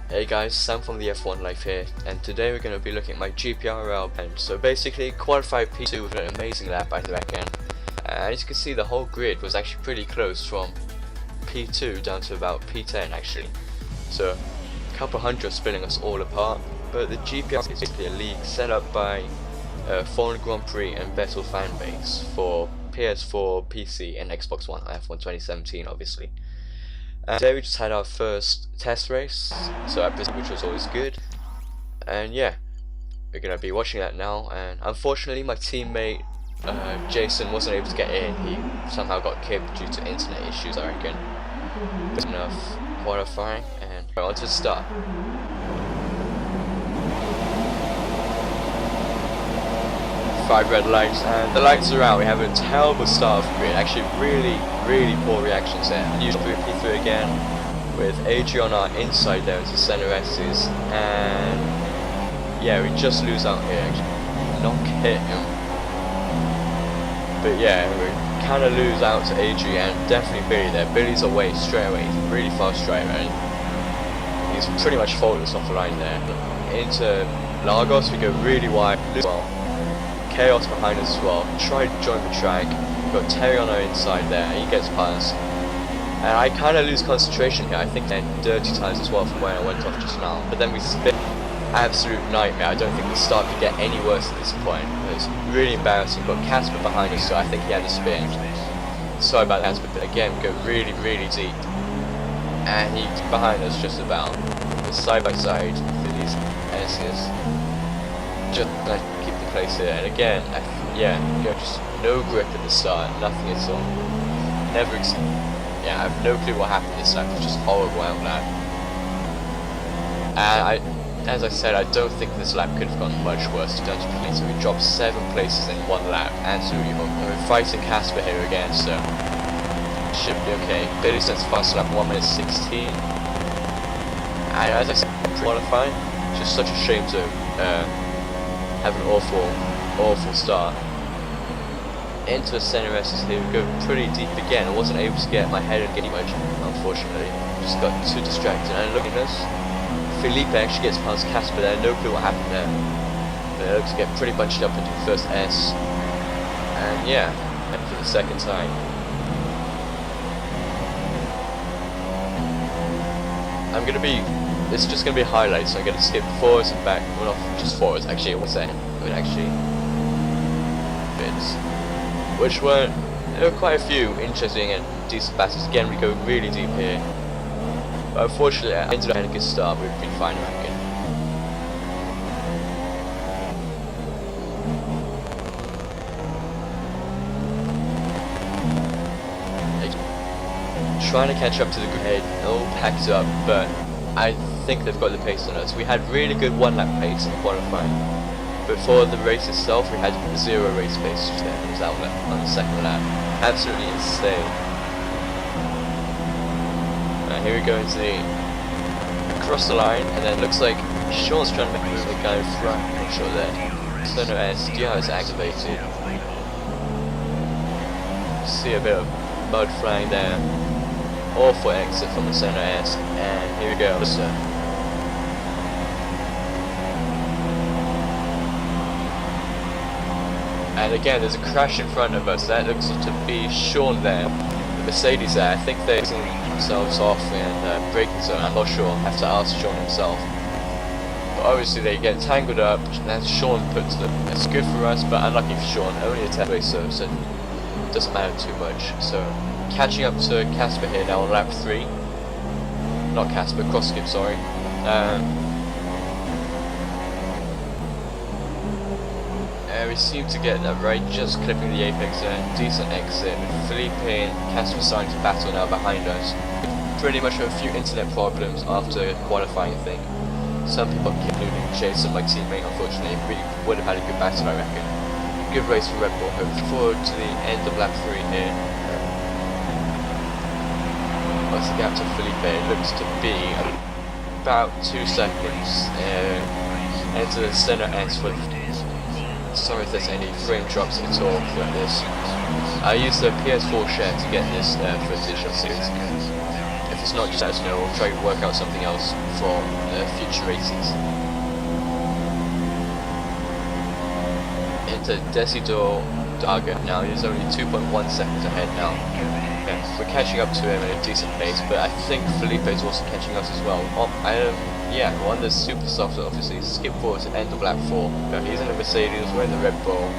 Hey guys, Sam from the F1 Life here, and today we're going to be looking at my Gprl pen. So basically, qualified P2 with an amazing lap, I reckon. As you can see, the whole grid was actually pretty close from P2 down to about P10 actually. So a couple hundred spinning us all apart, but the Gprl is basically a league set up by Foreign Grand Prix and Vettel fan base for PS4, PC and Xbox One, F1 2017 obviously. Today we just had our first test race, which was always good, and yeah, we're gonna be watching that now. And unfortunately, my teammate Jason wasn't able to get in. He somehow got kicked due to internet issues, I reckon. Good enough qualifying, and we're on to the start. Five red lights, and the lights are out. We have a terrible start of the grid. Actually, really poor reactions there. New P3 again, with AG on our inside there into center S's, and yeah, we just lose out here. Actually, not hit him, but yeah, we kind of lose out to AG and definitely Billy there. Billy's away straight away. He's a really fast driver, and he's pretty much faultless off the line there. Into Lagos, we go really wide. Well, Chaos behind us as well. Tried to join the track. We've got Terry on our inside there. He gets past. And I kind of lose concentration here. I think they're dirty tires as well from where I went off just now. But then we spin. Absolute nightmare. I don't think the start could get any worse at this point. It's really embarrassing. We've got Casper behind us, so I think he had a spin. Sorry about that, but again, we go really deep. And he's behind us just about. Side by side for these S's. Just like keep the place here, and again, yeah, just no grip at the start, nothing at all. Yeah, I have no clue what happened this lap. It's just horrible out lap. And as I said, I don't think this lap could have gone much worse to Dungeon Police. So we dropped 7 places in one lap. Absolutely horrible. We're fighting Casper here again, so should be okay. Billy sets fast lap 1 minute 16. And as I said, qualifying, just such a shame to have an awful start. Into the center S's here, we go pretty deep again. I wasn't able to get my head and get much, unfortunately. Just got too distracted. And look at this, Felipe actually gets past Casper there. No clue what happened there. But it looks to get pretty bunched up into the first S. And yeah, and for the second time. It's just going to be highlights, so I'm going to skip forwards and back, well not just forwards, actually it was saying, but actually bits, which there were quite a few interesting and decent battles. Again, we go really deep here, but unfortunately I ended up having a good start. We've been fine, I reckon. Trying to catch up to the grid, all packed up, but I think they've got the pace on us. We had really good one lap pace in qualifying, but for the race itself we had 0 race pace just there on the second lap. Absolutely insane. Here we go into across the line, and then it looks like Sean's trying to make a move with the guy in front. Not sure there. Center S, DR is activated. See a bit of mud flying there. Awful exit from the center S, and here we go. And again, there's a crash in front of us. That looks to be Sean there. The Mercedes there. I think they're taking themselves off in braking zone. I'm not sure. I have to ask Sean himself. But obviously they get tangled up. That's Sean put to them. It's good for us, but unlucky for Sean. Only a 10 race, so it doesn't matter too much. So catching up to Casper here now on lap 3. Not Casper, cross skip, sorry. We seem to get that right, just clipping the apex there. Decent exit. Felipe and Casper starting to battle now behind us. Pretty much a few internet problems after qualifying, I think. Some people keep losing. Jason, my teammate, unfortunately, we would have had a good battle, I reckon. Good race for Red Bull. Hope forward to the end of lap 3 here. What's the gap to Felipe? It looks to be about 2 seconds. Into the center S for. Sorry if there's any frame drops at all for this. I used the PS4 share to get this footage of it. If it's not, just let us know. We'll try to work out something else for future races. Into Desidor Daga now. He's only 2.1 seconds ahead now. Okay, we're catching up to him at a decent pace, but I think Felipe is also catching us as well. Yeah, we're on the super soft, obviously. Skip forward to end of lap 4. He's in the Mercedes, we're in the Red Bull.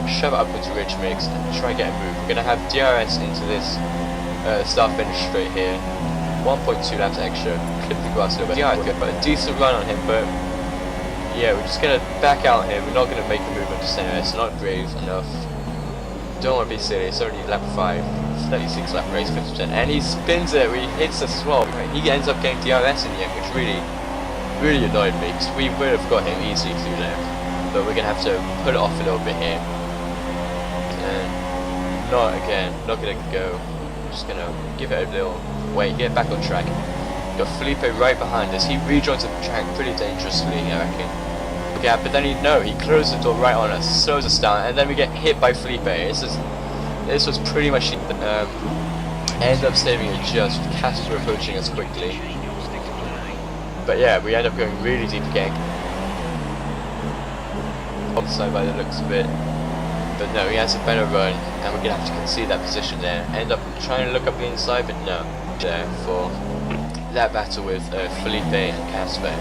Shove it up into Ridge Mix and try and get a move. We're going to have DRS into this start finish straight here. 1.2 laps extra. Clip the grass a little bit. DRS, but a decent run on him, but yeah, we're just going to back out here. We're not going to make the move on just anyway. It's not brave enough. Don't want to be silly. It's already lap 5. 36 lap race, 50%. And he spins it, he hits us as well. He ends up getting DRS in the end, which really annoyed me, because we would have got him easily through there. But we're going to have to put it off a little bit here. And not going to go. Just going to give it a little wait, get back on track. Got Felipe right behind us. He rejoins the track pretty dangerously, I reckon. Yeah, but then he closed the door right on us, slows us down, and then we get hit by Felipe. This was pretty much end up saving it just with Casper approaching us quickly. But yeah, we end up going really deep again. Outside by the looks of it. But no, he has a better run, and we're going to have to concede that position there. End up trying to look up the inside, but no. There for that battle with Felipe and Casper.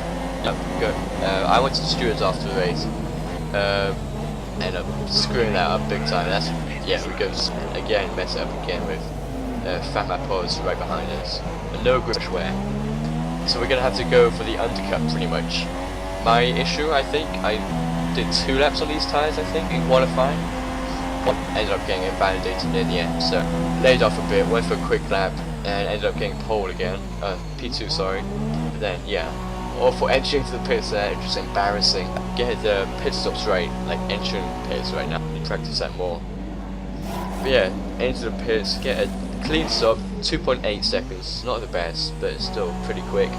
I went to the stewards after the race. End up screwing that up big time. We go again, mess it up again with Fat Mapos right behind us. And no grip wear. So we're going to have to go for the undercut pretty much. My issue, I think, I did 2 laps on these tyres, I think, in qualifying. Ended up getting invalidated near the end, so laid off a bit, went for a quick lap, and ended up getting pole again. P2, sorry. But then, yeah. Awful entry into the pits there, just embarrassing. Get the pit stops right, like entering pits right now. Practice that more. But yeah, into the pits, get a clean stop, 2.8 seconds. Not the best, but it's still pretty quick.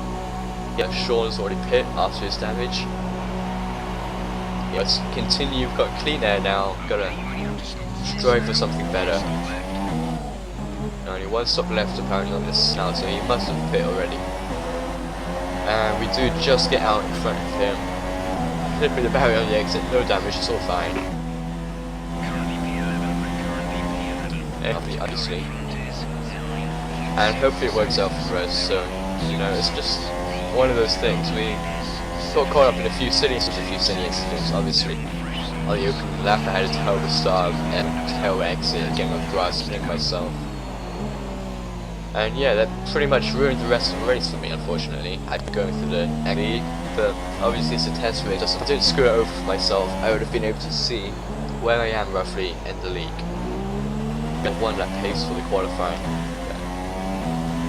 Yeah, Sean's already pit after his damage. Yeah, let's continue. We've got clean air now. Gotta strive for something better. Only 1 stop left apparently on this now, so he must have pit already. And we do just get out in front of him. Hit with the barrier on the exit, no damage, it's all fine. Obviously. And hopefully it works out for us, so, it's just one of those things. We got caught up in a few silly incidents, obviously. On the open lap, I had a terrible start and terrible exit, getting off grass, spinning myself. And yeah, that pretty much ruined the rest of the race for me, unfortunately. I'd be going through the league, but obviously it's a test race. If I didn't screw it over for myself, I would have been able to see where I am roughly in the league. Get 1 lap pace for the qualifying.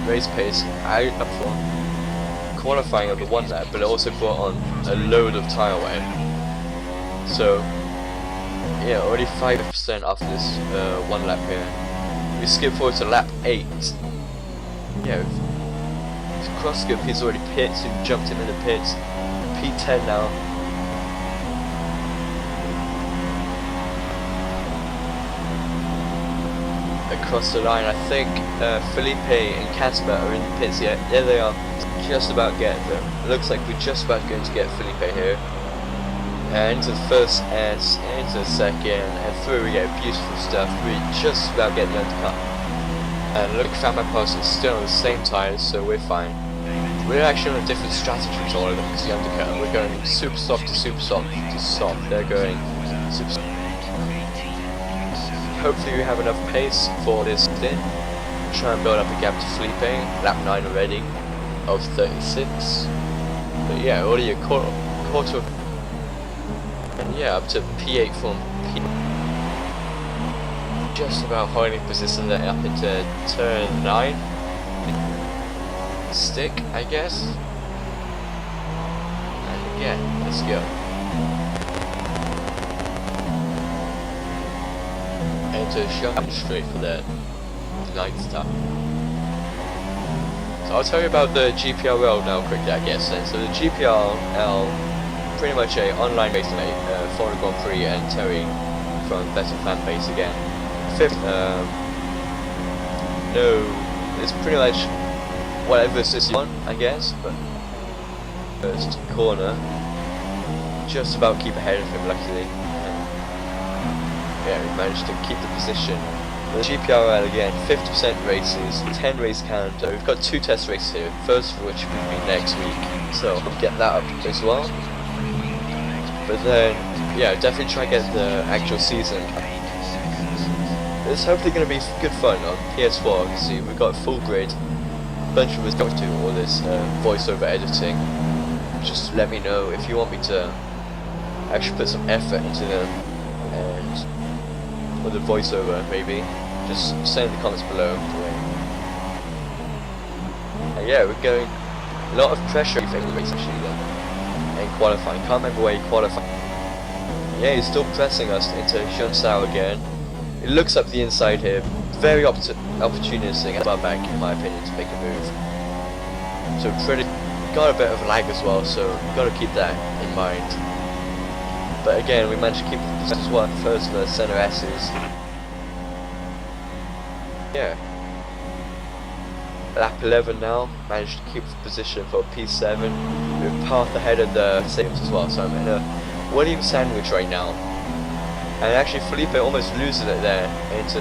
Race pace, I up for qualifying over 1 lap, but it also brought on a load of tyre wear. So, yeah, already 5% after this 1 lap here. We skip forward to lap 8. Yeah, cross skip, he's already pit, so we jumped him in the pits. P10 now. Across the line, I think Felipe and Casper are in the pits yet. There they are, just about getting them. It looks like we're just about going to get Felipe here. And into the first S, into the second, and through we get beautiful stuff. We just about get the undercut. And look, Fat Mapos is still on the same tyres, so we're fine. We're actually on a different strategy to all of them, because the undercut, we're going super soft to super soft to soft. They're going super soft. Hopefully we have enough pace for this stint. Try and build up a gap to Felipe, lap 9 already, of 36. But yeah, already a quarter. And yeah, up to P8 from P. Just about holding position there up into turn 9. Stick, I guess. And again, let's go. Into shot straight for the 9th stop. So I'll tell you about the Gprl now quickly, I guess. And so the Gprl, pretty much a online race mate, Foreign Grand Prix and Terry from Better Fan Base again. 5th, no, it's pretty much whatever this you want, I guess. But first corner, just about keep ahead of him, luckily. Yeah, we managed to keep the position. The Gprl again, 50% races, 10 race calendar. We've got 2 test races here, first of which will be next week, so we'll get that up as well. But then, yeah, definitely try to get the actual season. It's hopefully going to be good fun on PS4, obviously. We've got a full grid, a bunch of us going to do all this voiceover editing. Just let me know if you want me to actually put some effort into them, and or the voiceover maybe. Just say in the comments below. And yeah, we're going a lot of pressure in the race actually then. In qualifying, can't remember where he qualified. Yeah, he's still pressing us into Junsao again. It looks up the inside here, very opportunistic at our bank in my opinion to make a move. So pretty got a bit of lag as well, so got to keep that in mind. But again, we managed to keep the position as well, first for the center S's. Yeah. Lap 11 now, managed to keep the position for P7. We're path ahead of the saves as well, so I'm in a William sandwich right now. And actually Felipe almost loses it there, so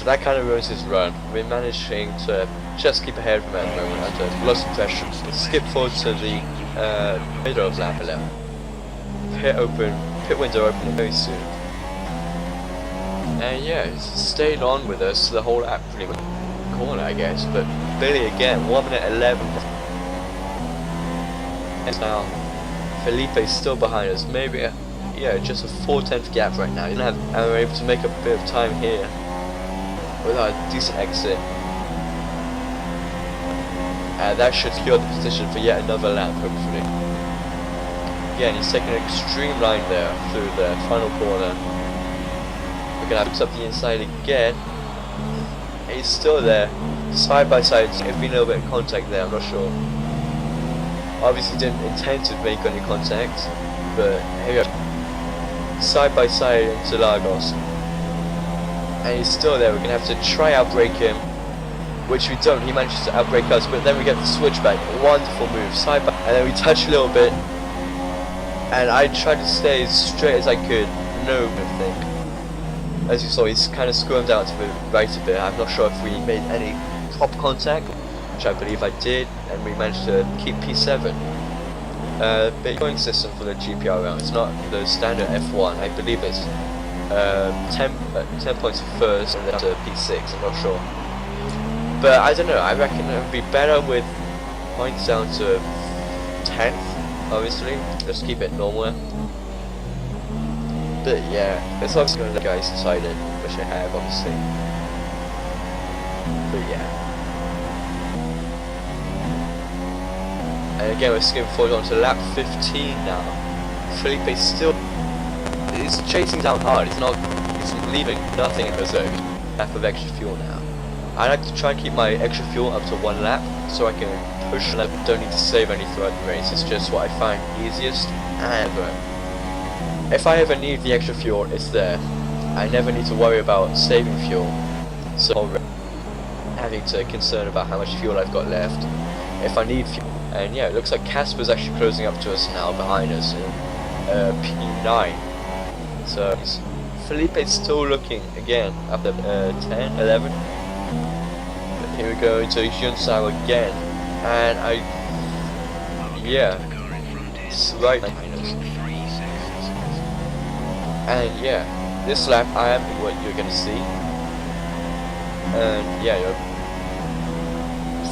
that kind of ruins his run. We're managing to just keep ahead of him at the moment under lots of pressure. Let's skip forward to the middle of lap 11. Pit window opening very soon. And yeah, he's stayed on with us the whole lap pretty much. Corner I guess, but Billy again, 1 minute 11. And now Felipe's still behind us, maybe yeah, just a 4/10 gap right now. And we're able to make a bit of time here with our decent exit. And that should secure the position for yet another lap, hopefully. Again, he's taking an extreme line there through the final corner. We're gonna have to up the inside again. He's still there, side by side. There's been a little bit of contact there, I'm not sure. Obviously didn't intend to make any contact, but here we go. Side by side into Lagos. And he's still there, we're going to have to try outbrake him, which we don't. He manages to outbrake us, but then we get the switchback. Wonderful move, side by, and then we touch a little bit. And I tried to stay as straight as I could, no good thing. As you saw, he's kind of squirmed out to the right a bit. I'm not sure if we made any top contact, which I believe I did, and we managed to keep P7. Bit going system for the Gprl. It's not the standard F1. I believe it's 10 points first and then to P6. I'm not sure, but I don't know. I reckon it would be better with points down to 10th. Obviously, just keep it normal. But yeah, it's obviously going to let guys decided, which I have obviously. But yeah. And again, we're skipping forward on to lap 15 now. Felipe still is chasing down hard. He's leaving nothing in reserve. Lap of extra fuel now. I like to try and keep my extra fuel up to 1 lap, so I can push and I don't need to save any throughout the race. It's just what I find easiest. And if I ever need the extra fuel, it's there. I never need to worry about saving fuel, so having to concern about how much fuel I've got left if I need fuel. And yeah, it looks like Casper's actually closing up to us now, behind us in P9. So Felipe's still looking again after 10, 11. But here we go into Junsao again, and yeah, it's right behind us. And yeah, this lap I am what you're gonna see. And yeah,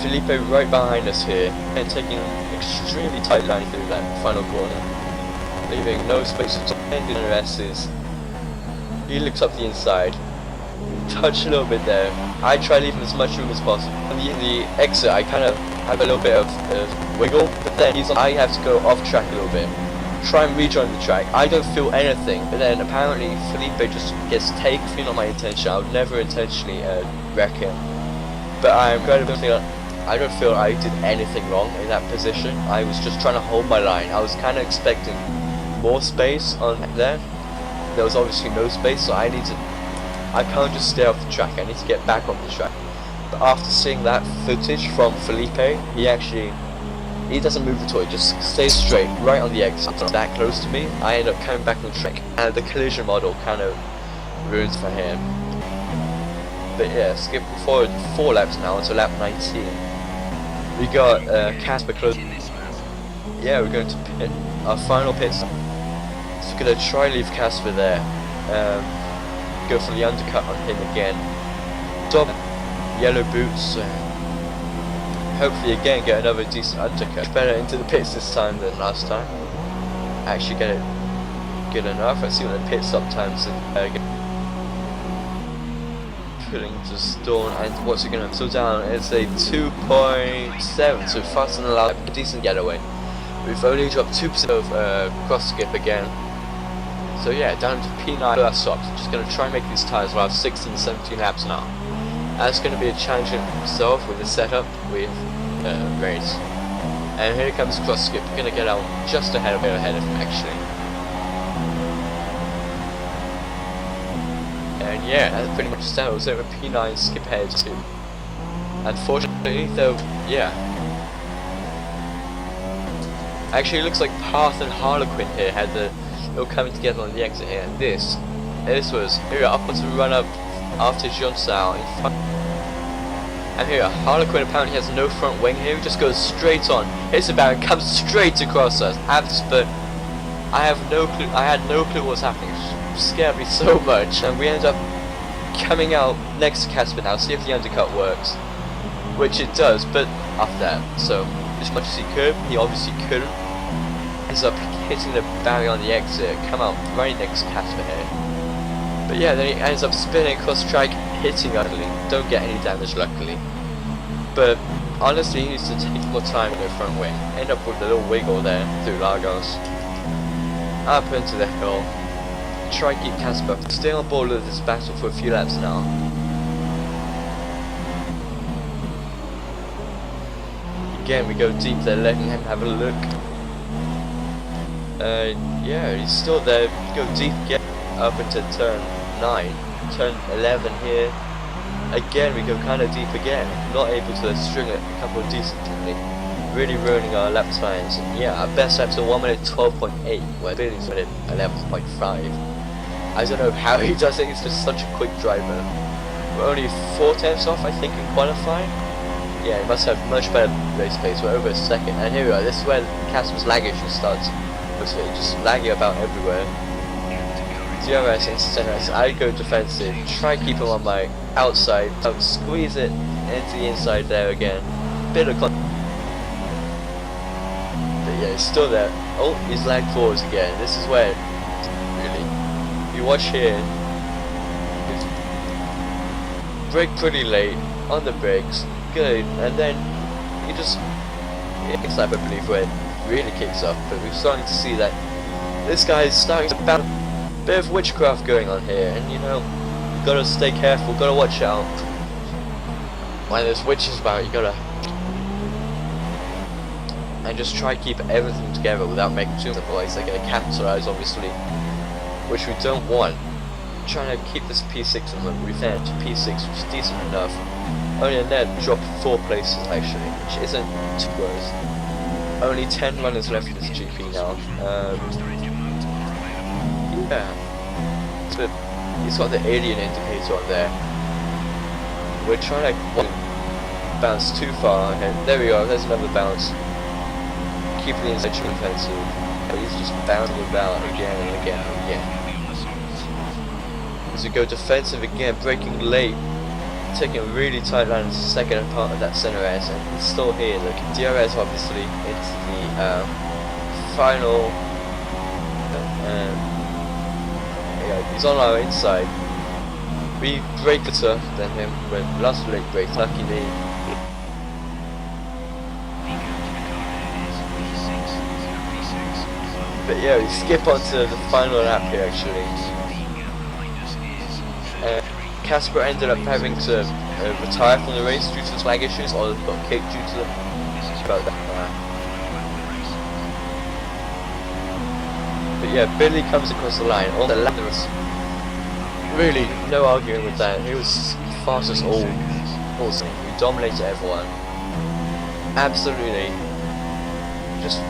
Felipe right behind us here and taking an extremely tight line through that final corner, leaving no space to end in the S's. He looks up the inside, touch a little bit there. I try leaving as much room as possible. On the exit I kind of have a little bit of wiggle, but then I have to go off track a little bit. Try and rejoin the track. I don't feel anything, but then apparently Felipe just gets taken. Not my intention. I would never intentionally wreck him. But I don't feel I did anything wrong in that position. I was just trying to hold my line. I was kind of expecting more space on there. There was obviously no space, so I can't just stay off the track. I need to get back on the track. But after seeing that footage from Felipe, he doesn't move at all, he just stays straight, right on the exit. That close to me, I end up coming back on track, and the collision model kind of ruins for him. But yeah, skip forward 4 laps now to lap 19. We got Casper close. Yeah, we're going to pit, our final pit stop. So we're going to try leave Casper there. Go for the undercut on him again. Stop, yellow boots. Hopefully again get another decent undercut. Better into the pits this time than last time. Actually get it good enough. Let's see what the pit stop times are. Pulling to stone, and what's it gonna slow down? It's a 2.7, so faster than allowed. A decent getaway. We've only dropped 2% of cross skip again. So yeah, down to P9 last stop. Just gonna try and make these tires will have 16-17 laps now. That's gonna be a challenge in itself with the setup with race. And here comes cross skip. We're gonna get out just ahead of him actually. And yeah, that's pretty much settles over P9 skip ahead too. Unfortunately though, yeah. Actually it looks like Path and Harlequin here had the all coming together on the exit here, and this was here up to run up after Jonsal in front. And here Harlequin apparently has no front wing here, he just goes straight on, hits the barrier, comes straight across us. But I have no clue, I had no clue what was happening. It scared me so much, and we ended up coming out next to Casper now, see if the undercut works. Which it does, but after that, so as much as he could, he obviously couldn't. Ends up hitting the barrier on the exit, come out right next to Casper here. But yeah, then he ends up spinning across the track, hitting ugly. Don't get any damage luckily. But honestly, he needs to take more time in the front wing. End up with a little wiggle there through Lagos. Up into the hill. Try and keep Casper. Stay on board with this battle for a few laps now. Again, we go deep there, letting him have a look. Yeah, he's still there. Go deep, get up into turn 9, turn 11 here. Again, we go kind of deep again. Not able to string it a couple decently. Really ruining our lap times. And yeah, our best laps are 1 minute 12.8, where Billy's minute 11.5. I don't know how he does it. He's just such a quick driver. We're only 4 tenths off, I think, in qualifying. Yeah, he must have much better race pace. We're over a second, and here we are. This is where Casper's lag issue starts. Just lagging about everywhere. DRS into center. I go defensive. Try and keep him on my outside. I'll squeeze it into the inside there again. Bit of but yeah, he's still there. Oh, he's lagged forwards again. This is where really. You watch here. Brake pretty late on the brakes. Good, and then he just kicks up, I believe, where it really kicks up. But we're starting to see that this guy is starting to bounce. A bit of witchcraft going on here, and you know, you gotta stay careful, gotta watch out. When there's witches about, you gotta and just try to keep everything together without making too much noise. They're gonna capitalize, obviously, which we don't want. Trying to keep this P6 on them. We've had P6, which is decent enough. Only in there dropped 4 places actually, which isn't too worse. Only 10 runners left in this GP now. Yeah. So he's got the alien indicator on there. We're trying to bounce too far. Okay, there we go, there's another bounce. Keep the inside defensive. He's just bouncing about again and again and again. As we go defensive again, braking late. Taking a really tight line into the second part of that center S, and he's still here. Look, DRS obviously into the final. Yeah, he's on our inside. We brake better than him with last late brake. Lucky me. But yeah, we skip onto the final lap here actually. Casper ended up having to retire from the race due to his lag issues, or got kicked due to them. About that. But yeah, Billy comes across the line. All the lap, there was really no arguing with that. He was fastest all. We dominated everyone. Absolutely. Just,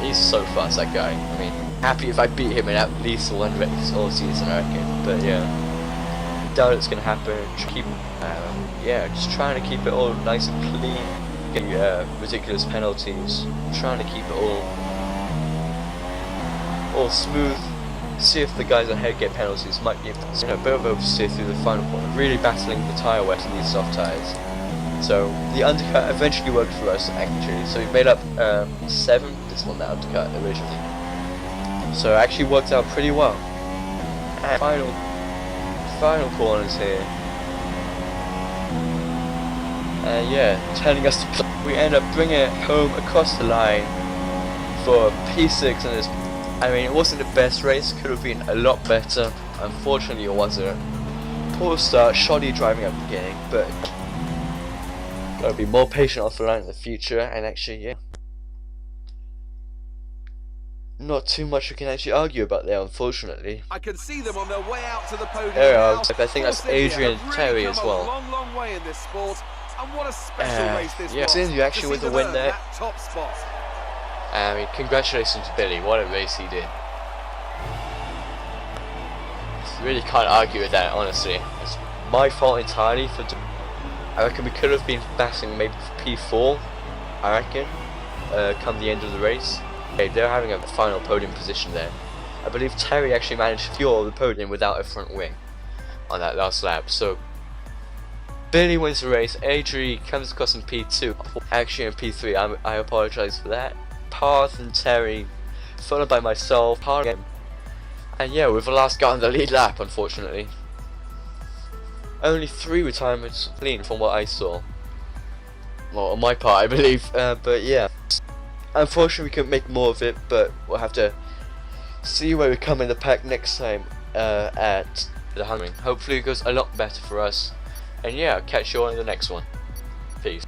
he's so fast, that guy. I mean, happy if I beat him in at least one race all season, I reckon. But yeah, doubt it's gonna happen. Keep, yeah, just trying to keep it all nice and clean. Getting ridiculous penalties. Trying to keep it all smooth. See if the guys ahead get penalties. Might be, you know, a bit of oversteer through the final corner. Really battling the tyre wear in these soft tyres. So the undercut eventually worked for us actually. So we made up 7. This one, that undercut originally. So it actually worked out pretty well. And final corners here. And yeah, telling us to play. We end up bringing it home across the line for P6 and this. I mean, it wasn't the best race. Could have been a lot better. Unfortunately, it wasn't. Poor start, shoddy driving at the beginning, but gotta be more patient off the line in the future. And actually, yeah, not too much we can actually argue about there, unfortunately. I can see them on their way out to the podium. There we are. I think that's Adrian Terry as well. Long way in this sport, and what a special race this yeah, was. You actually with the win there. Top spot. I mean, congratulations to Billy. What a race he did. Really can't argue with that, honestly. It's my fault entirely for. I reckon we could have been battling maybe for P4. I reckon. Come the end of the race. Okay, they're having a final podium position there. I believe Terry actually managed to fuel the podium without a front wing on that last lap. So Billy wins the race. Adri comes across in P2. Actually in P3. I apologise for that. Path and Terry, followed by myself. And yeah, we're the last guy on the lead lap, unfortunately. Only 3 retirements clean from what I saw. Well, on my part, I believe. But yeah, unfortunately, we couldn't make more of it. But we'll have to see where we come in the pack next time at the Hungary. Hopefully, it goes a lot better for us. And yeah, I'll catch you all in the next one. Peace.